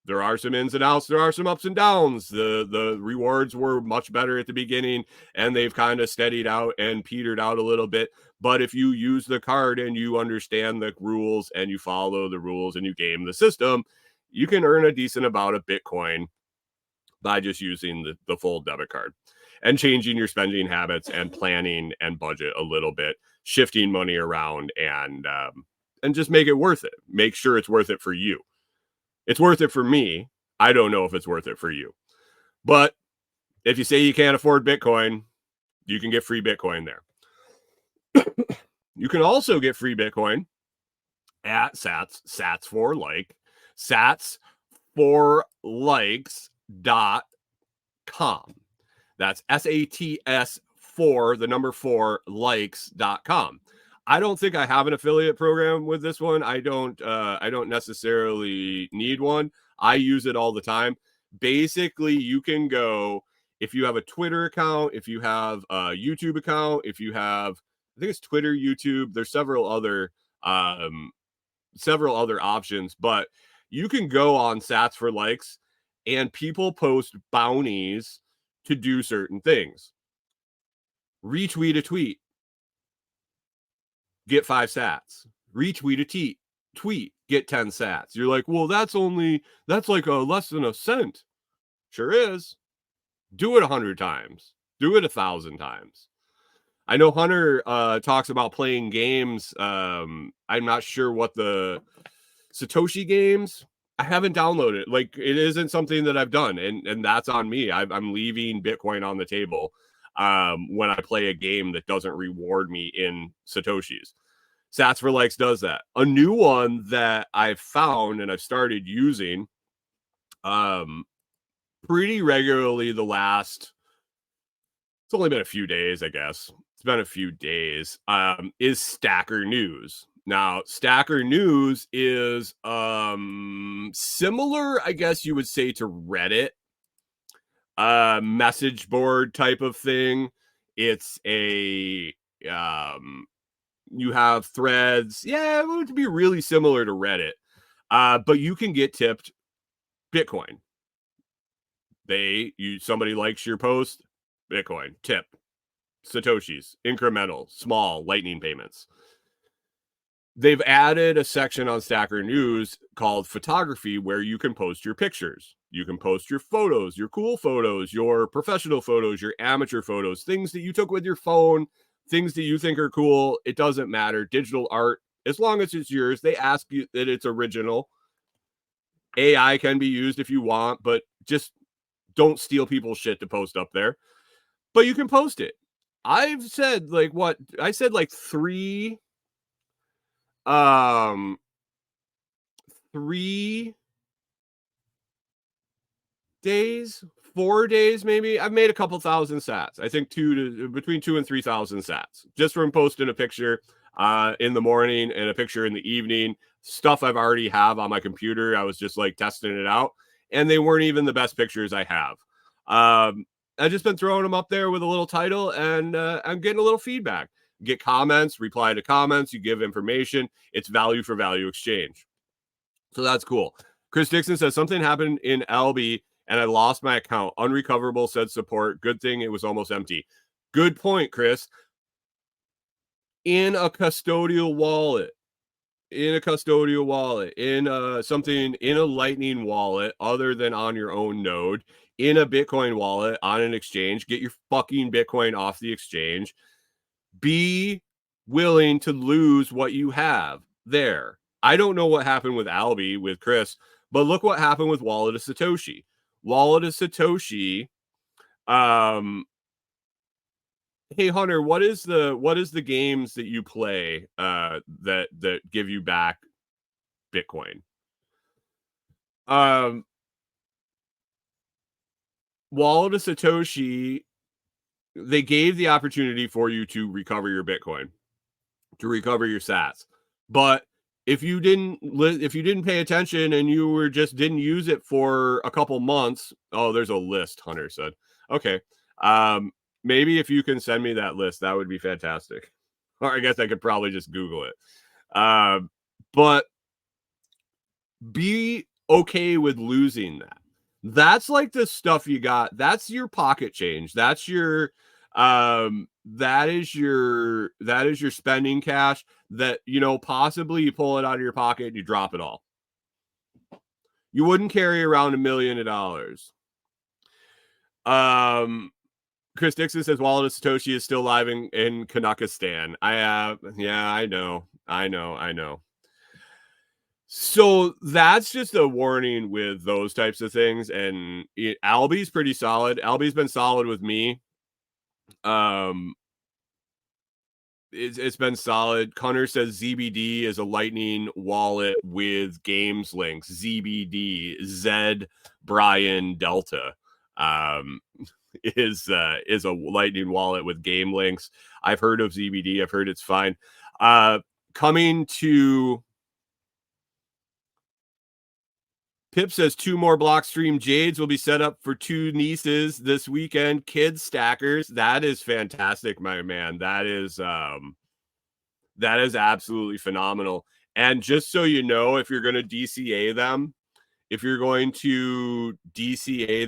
There are some ins and outs. There are some ups and downs. The rewards were much better at the beginning, and they've kind of steadied out and petered out a little bit. But if you use the card and you understand the rules and you follow the rules and you game the system, you can earn a decent amount of Bitcoin by just using the full debit card and changing your spending habits and planning and budget a little bit, shifting money around, and just make it worth it. Make sure it's worth it for you. It's worth it for me. I don't know if it's worth it for you. But if you say you can't afford Bitcoin, you can get free Bitcoin there. You can also get free Bitcoin at Sats for likes.com. That's SATS 4 likes.com. I don't think I have an affiliate program with this one. I don't necessarily need one. I use it all the time. Basically, you can go, if you have a Twitter account, if you have a YouTube account, if you have, I think it's Twitter, YouTube, there's several other options, but you can go on Sats for Likes and people post bounties to do certain things. Retweet a tweet, get 5 sats. Retweet a tweet, get 10 sats. You're like, well, that's like less than a cent. Sure is. Do it 100 times. Do it 1,000 times. I know Hunter talks about playing games. I'm not sure what the Satoshi games. I haven't downloaded it. Like, it isn't something that I've done, and that's on me. I'm leaving Bitcoin on the table when I play a game that doesn't reward me in Satoshis. Sats for Likes does that. A new one that I've found and I've started using pretty regularly it's only been a few days, I guess. It's been a few days, is Stacker News. Now, Stacker News is similar, I guess you would say, to Reddit. Message board type of thing. It's a you have threads. Yeah, it would be really similar to Reddit. But you can get tipped Bitcoin. Somebody likes your post, Bitcoin, tip, Satoshis, incremental, small, lightning payments. They've added a section on Stacker News called photography where you can post your pictures. You can post your photos, your cool photos, your professional photos, your amateur photos, things that you took with your phone, things that you think are cool. It doesn't matter. Digital art, as long as it's yours. They ask you that it's original. AI can be used if you want, but just don't steal people's shit to post up there. but you can post it. I've said like what I said like um 3 days, 4 days, maybe. I've made a couple thousand sats. I think between 2 and 3,000 sats just from posting a picture in the morning and a picture in the evening. Stuff I've already have on my computer. I was just like testing it out, and they weren't even the best pictures I have. I've just been throwing them up there with a little title, and I'm getting a little feedback. Get comments, reply to comments, you give information. It's value for value exchange. So that's cool. Chris Dixon says something happened in LB and I lost my account. Unrecoverable, said support. Good thing it was almost empty. Good point, Chris. In a custodial wallet, in something in a Lightning wallet other than on your own node, in a Bitcoin wallet on an exchange, get your fucking Bitcoin off the exchange. Be willing to lose what you have there. I don't know what happened with Albie, with Chris, but look what happened with Wallet of Satoshi. Wallet of Satoshi. Hey Hunter, what is the games that you play that give you back Bitcoin? Wallet of Satoshi, they gave the opportunity for you to recover your Bitcoin, to recover your sats. But if you didn't pay attention and you were just didn't use it for a couple months, oh, there's a list, Hunter said. Okay. Maybe if you can send me that list, that would be fantastic. Or I guess I could probably just Google it. But be okay with losing that. That's like the stuff you got. That's your pocket change. That's your that is your spending cash that, you know, possibly you pull it out of your pocket and you drop it all. You wouldn't carry around $1 million. Chris Dixon says Wallet of Satoshi is still live in Kazakhstan. I know. So that's just a warning with those types of things. And Albie's pretty solid. Albie's been solid with me. It's been solid. Connor says ZBD is a Lightning wallet with games links. ZBD, Z Brian Delta, is a Lightning wallet with game links. I've heard of ZBD. I've heard it's fine. Coming to Pip says 2 more Blockstream Jades will be set up for 2 nieces this weekend. Kids stackers. That is fantastic, my man. That is absolutely phenomenal. And just so you know, if you're going to DCA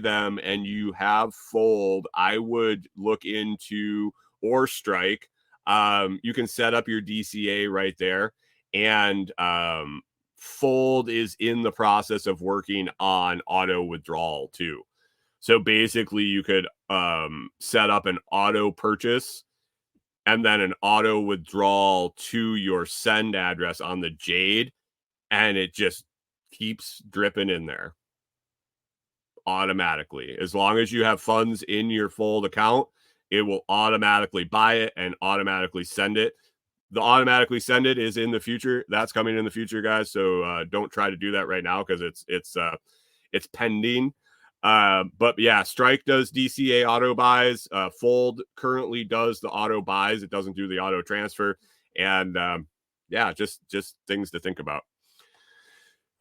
them, and you have Fold, I would look into or Strike. You can set up your DCA right there. And Fold is in the process of working on auto withdrawal too. So basically you could set up an auto purchase and then an auto withdrawal to your send address on the Jade, and it just keeps dripping in there automatically. As long as you have funds in your Fold account, it will automatically buy it and automatically send it. The automatically send it is in the future. That's coming in the future, guys. So don't try to do that right now because it's pending. But yeah, Strike does DCA auto buys. Fold currently does the auto buys. It doesn't do the auto transfer. And yeah, just things to think about.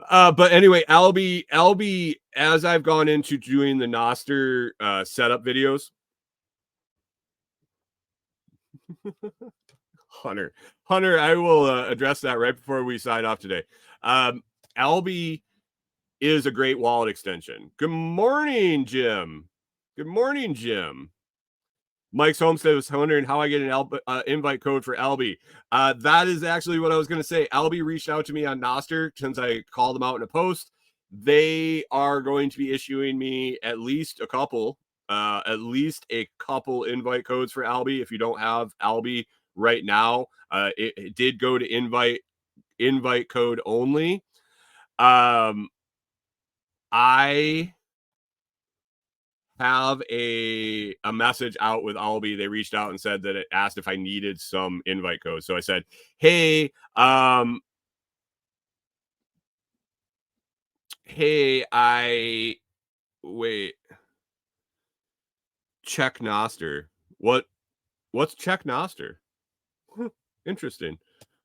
But anyway, LB, as I've gone into doing the Noster setup videos. Hunter, I will address that right before we sign off today. Albie is a great wallet extension. Good morning, Jim. Mike's Homestead was wondering how I get an invite code for Albie. That is actually what I was going to say. Albie reached out to me on Noster since I called them out in a post. They are going to be issuing me at least a couple invite codes for Albie. If you don't have Albie right now, it did go to invite code only. I have a message out with Albi. They reached out and said that it asked if I needed some invite codes. So I said, hey, check Noster. What's check Noster? Interesting.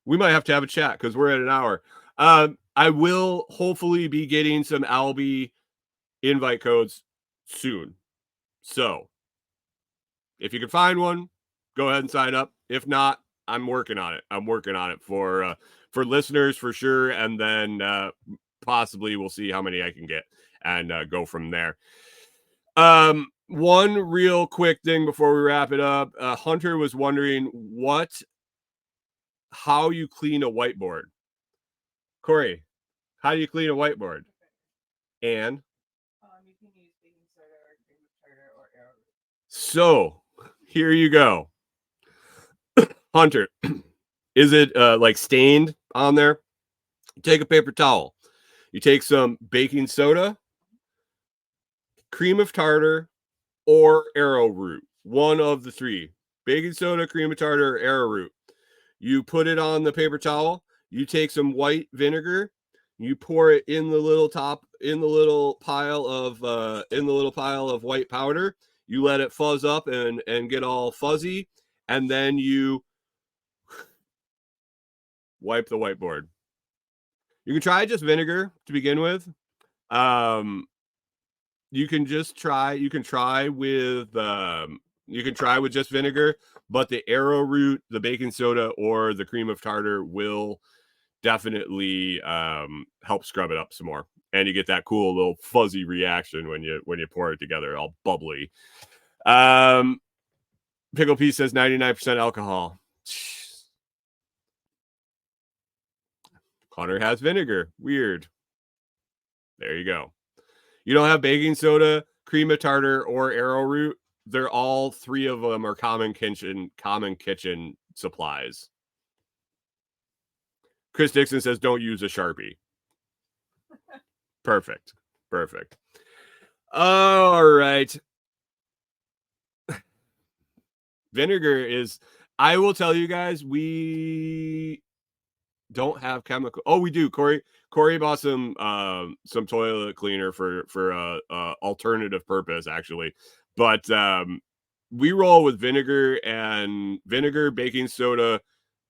We might have to have a chat because we're at an hour. I will hopefully be getting some Albi invite codes soon. So if you can find one, go ahead and sign up. If not, I'm working on it. I'm working on it for listeners for sure, and then possibly we'll see how many I can get and go from there. One real quick thing before we wrap it up. Hunter was wondering how you clean a whiteboard. Corey, how do you clean a whiteboard? And you can use baking soda or cream tartar or arrowroot. So here you go. Hunter, is it like stained on there? Take a paper towel. You take some baking soda, cream of tartar, or arrowroot. One of the three. Baking soda, cream of tartar, or arrowroot. You put it on the paper towel. You take some white vinegar. You pour it in the little pile of white powder. You let it fuzz up and get all fuzzy, and then you wipe the whiteboard. You can try just vinegar to begin with. You can try with just vinegar, but the arrowroot, the baking soda, or the cream of tartar will definitely help scrub it up some more, and you get that cool little fuzzy reaction when you pour it together, all bubbly. Pickle P says 99% alcohol. Hunter has vinegar. Weird. There you go. You don't have baking soda, cream of tartar, or arrowroot. They're all three of them are common kitchen supplies. Chris Dixon says don't use a Sharpie. Perfect. All right. Vinegar is, I will tell you guys, we don't have chemical. Oh, we do. Corey bought some toilet cleaner for alternative purpose, actually. But we roll with vinegar, baking soda,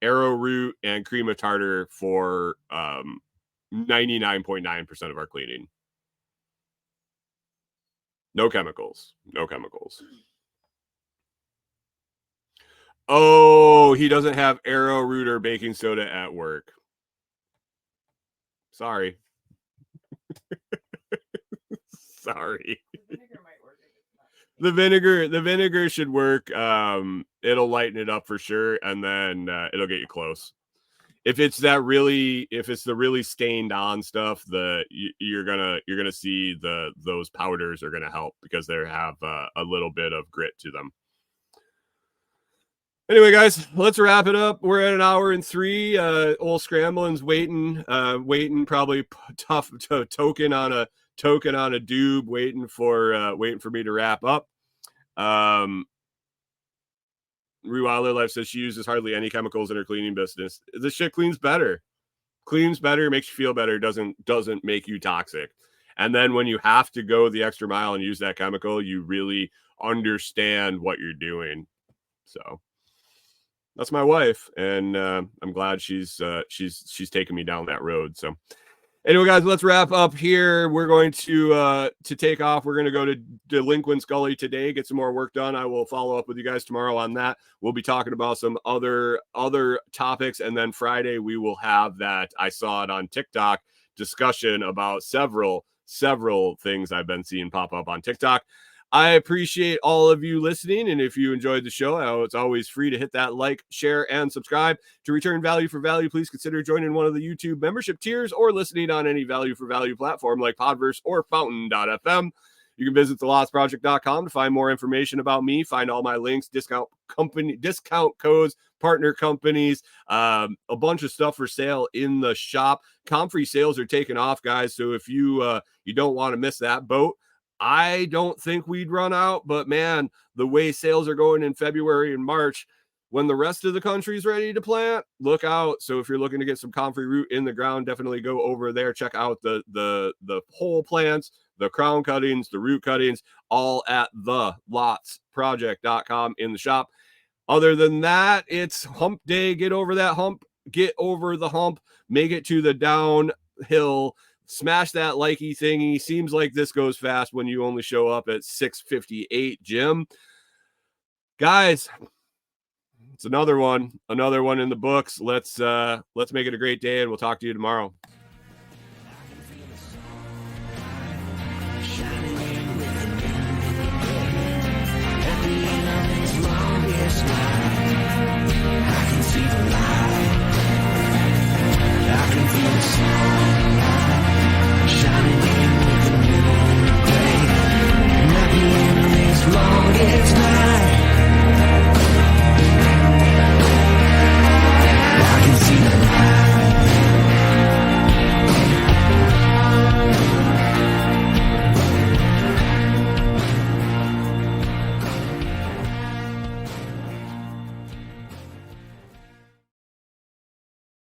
arrowroot, and cream of tartar for 99.9% of our cleaning. No chemicals. Oh, he doesn't have arrowroot or baking soda at work. Sorry. Sorry. The vinegar should work. It'll lighten it up for sure, and then it'll get you close. If it's the really stained on stuff, you're gonna see those powders are gonna help because they have a little bit of grit to them. Anyway, guys, let's wrap it up. We're at an hour and 3. Old Scrambling's waiting, probably tough to token on a doob, waiting for me to wrap up. Rewilder Life says she uses hardly any chemicals in her cleaning business. This shit cleans better, makes you feel better, doesn't make you toxic. And then when you have to go the extra mile and use that chemical, you really understand what you're doing. So that's my wife, and I'm glad she's taking me down that road. So anyway, guys, let's wrap up here. We're going to take off. We're going to go to Delinquent Scully today, get some more work done. I will follow up with you guys tomorrow on that. We'll be talking about some other topics, and then Friday we will have that I saw it on TikTok discussion about several things I've been seeing pop up on TikTok. I appreciate all of you listening, and if you enjoyed the show, it's always free to hit that like, share, and subscribe. To return value for value, please consider joining one of the YouTube membership tiers or listening on any value for value platform like Podverse or Fountain.fm. You can visit thelostproject.com to find more information about me, find all my links, discount codes, partner companies, a bunch of stuff for sale in the shop. Comfrey sales are taking off, guys, so if you don't want to miss that boat, I don't think we'd run out, but man, the way sales are going in February and March, when the rest of the country's ready to plant, look out. So if you're looking to get some comfrey root in the ground, definitely go over there. Check out the whole plants, the crown cuttings, the root cuttings, all at thelotsproject.com in the shop. Other than that, it's hump day. Get over that hump. Get over the hump. Make it to the downhill. Smash that likey thingy. Seems like this goes fast when you only show up at 6:58, Jim. Guys, it's another one in the books. Let's make it a great day, and we'll talk to you tomorrow.